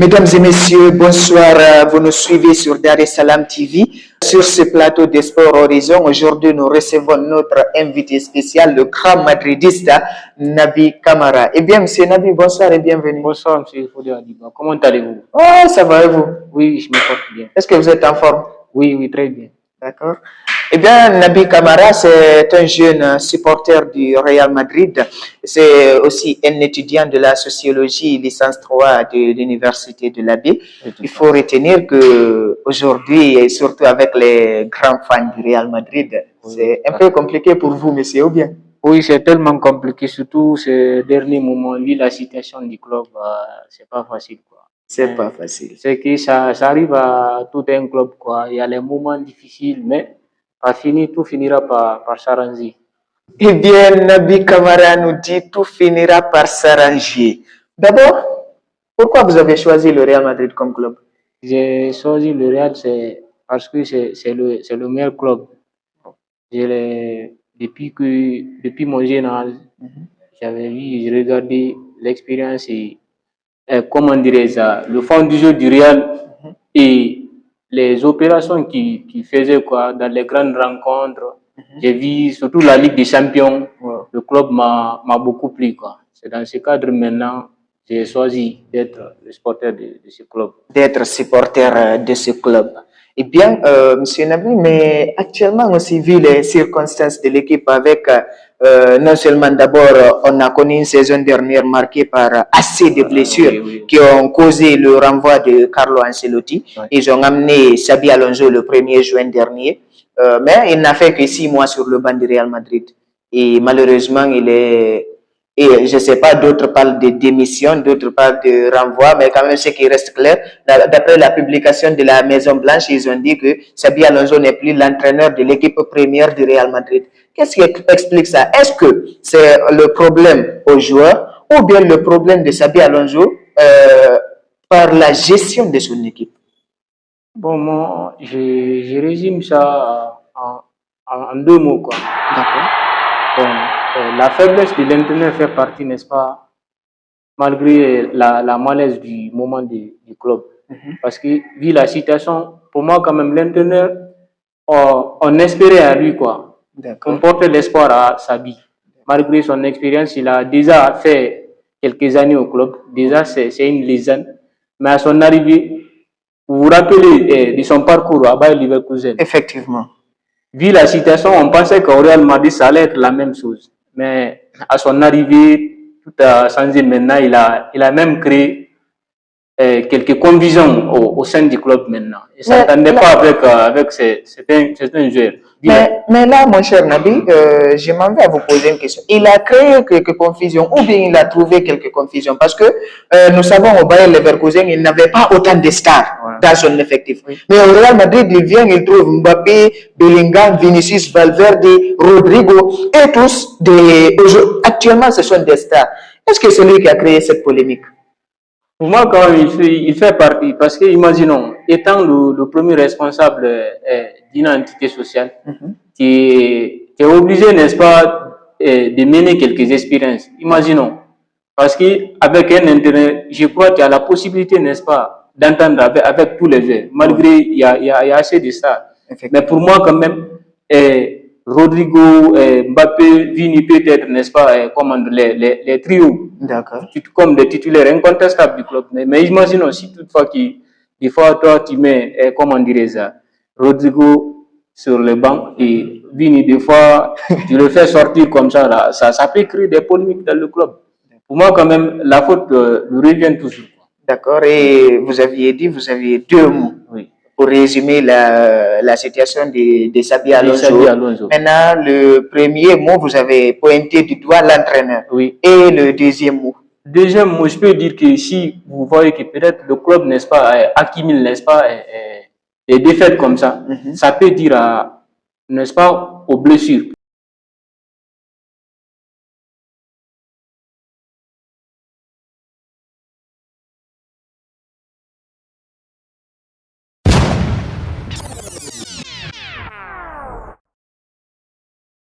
Mesdames et messieurs, bonsoir. Vous nous suivez sur Dar es Salaam TV. Sur ce plateau des Sports Horizon, aujourd'hui, nous recevons notre invité spécial, le grand madridiste, Naby Camara. Eh bien, monsieur Naby, bonsoir et bienvenue. Bonsoir, monsieur Fodé Adiba. Comment allez-vous? Oh, ça va et vous? Oui, je me porte bien. Est-ce que vous êtes en forme? Oui, très bien. D'accord. Eh bien, Naby Camara, c'est un jeune supporter du Real Madrid. C'est aussi un étudiant de la sociologie, licence 3 de l'université de l'Abbé. Il faut retenir que aujourd'hui, et surtout avec les grands fans du Real Madrid, c'est un peu compliqué pour vous, monsieur, ou bien? Oui, c'est tellement compliqué, surtout ces derniers moments. Vu la situation du club, c'est pas facile, quoi. C'est pas facile. C'est que ça arrive à tout un club, quoi. Il y a les moments difficiles, mais tout finira par s'arranger. Eh bien, Naby Camara nous dit tout finira par s'arranger. D'abord, pourquoi vous avez choisi le Real Madrid comme club? J'ai choisi le Real, c'est parce que c'est le meilleur club. Depuis mon jeune âge, j'avais vu, j'ai regardé l'expérience et comment dirais-je, le fond du jeu du Real et les opérations qu'il faisait quoi, dans les grandes rencontres. J'ai vu surtout la Ligue des Champions. Le club m'a beaucoup plu, quoi. C'est dans ce cadre maintenant j'ai choisi d'être le supporter de ce club. D'être supporter de ce club. Eh bien, Monsieur Naby, mais actuellement aussi, vu les circonstances de l'équipe avec, non seulement d'abord, on a connu une saison dernière marquée par assez de blessures qui ont causé le renvoi de Carlo Ancelotti. Ils ont amené Xabi Alonso le 1er juin dernier, mais il n'a fait que 6 mois sur le banc du Real Madrid. Et malheureusement, il est... Et je ne sais pas, d'autres parlent de démission, d'autres parlent de renvoi, mais quand même, ce qui reste clair, d'après la publication de la Maison Blanche, ils ont dit que Xabi Alonso n'est plus l'entraîneur de l'équipe première du Real Madrid. Qu'est-ce qui explique ça? Est-ce que c'est le problème aux joueurs ou bien le problème de Xabi Alonso par la gestion de son équipe? Bon, moi, je résume ça en 2 mots, quoi. D'accord. Bon, la faiblesse de l'entraîneur fait partie, n'est-ce pas, malgré la malaise du moment du club. Parce que, vu la situation, pour moi, quand même, l'entraîneur, on espérait à lui, quoi. On portait l'espoir à Xabi. Malgré son expérience, il a déjà fait quelques années au club. Déjà, c'est une légende. Mais à son arrivée, vous vous rappelez de son parcours à Bayer Leverkusen? Effectivement. Vu la situation, on pensait qu'au Real Madrid, ça allait être la même chose. Mais à son arrivée, tout a changé maintenant. Il a même créé quelques confusions au sein du club maintenant. Il ne s'attendait pas avec certains joueurs. Mais là, mon cher Naby, je m'en vais à vous poser une question. Il a créé quelques confusions ou bien il a trouvé quelques confusions? Parce que nous savons au Bayer Leverkusen, il n'avait pas autant de stars dans son effectif. Mais au Real Madrid, il vient, il trouve Mbappé, Bellingham, Vinicius, Valverde, Rodrigo et tous actuellement, ce sont des stars. Est-ce que c'est lui qui a créé cette polémique? Pour moi, quand même, il fait partie, parce que, imaginons, étant le premier responsable d'une entité sociale, tu es obligé, n'est-ce pas, de mener quelques expériences. Imaginons, parce qu'avec un intérêt, je crois qu'il y a la possibilité, n'est-ce pas, d'entendre avec tous les joueurs, malgré il y a assez de ça. Mais pour moi, quand même, Rodrigo, Mbappé, Vini peut-être, n'est-ce pas, les trios, comme des titulaires incontestables du club. Mais imaginons si toutefois des fois toi tu mets, comment dirais ça, Rodrigo sur le banc et Vini, des fois tu le fais sortir comme ça, là, ça peut créer des polémiques dans le club. Pour moi, quand même, la faute lui revient toujours. D'accord, et vous aviez dit, vous aviez 2 mots. Oui. Pour résumer la situation de Xabi Alonso. Maintenant, le premier mot, vous avez pointé du doigt l'entraîneur. Oui. Et le deuxième mot? Deuxième mot, je peux dire que si vous voyez que peut-être le club, n'est-ce pas, accumule, n'est-ce pas, des défaites comme ça, ça peut dire, n'est-ce pas, aux blessures.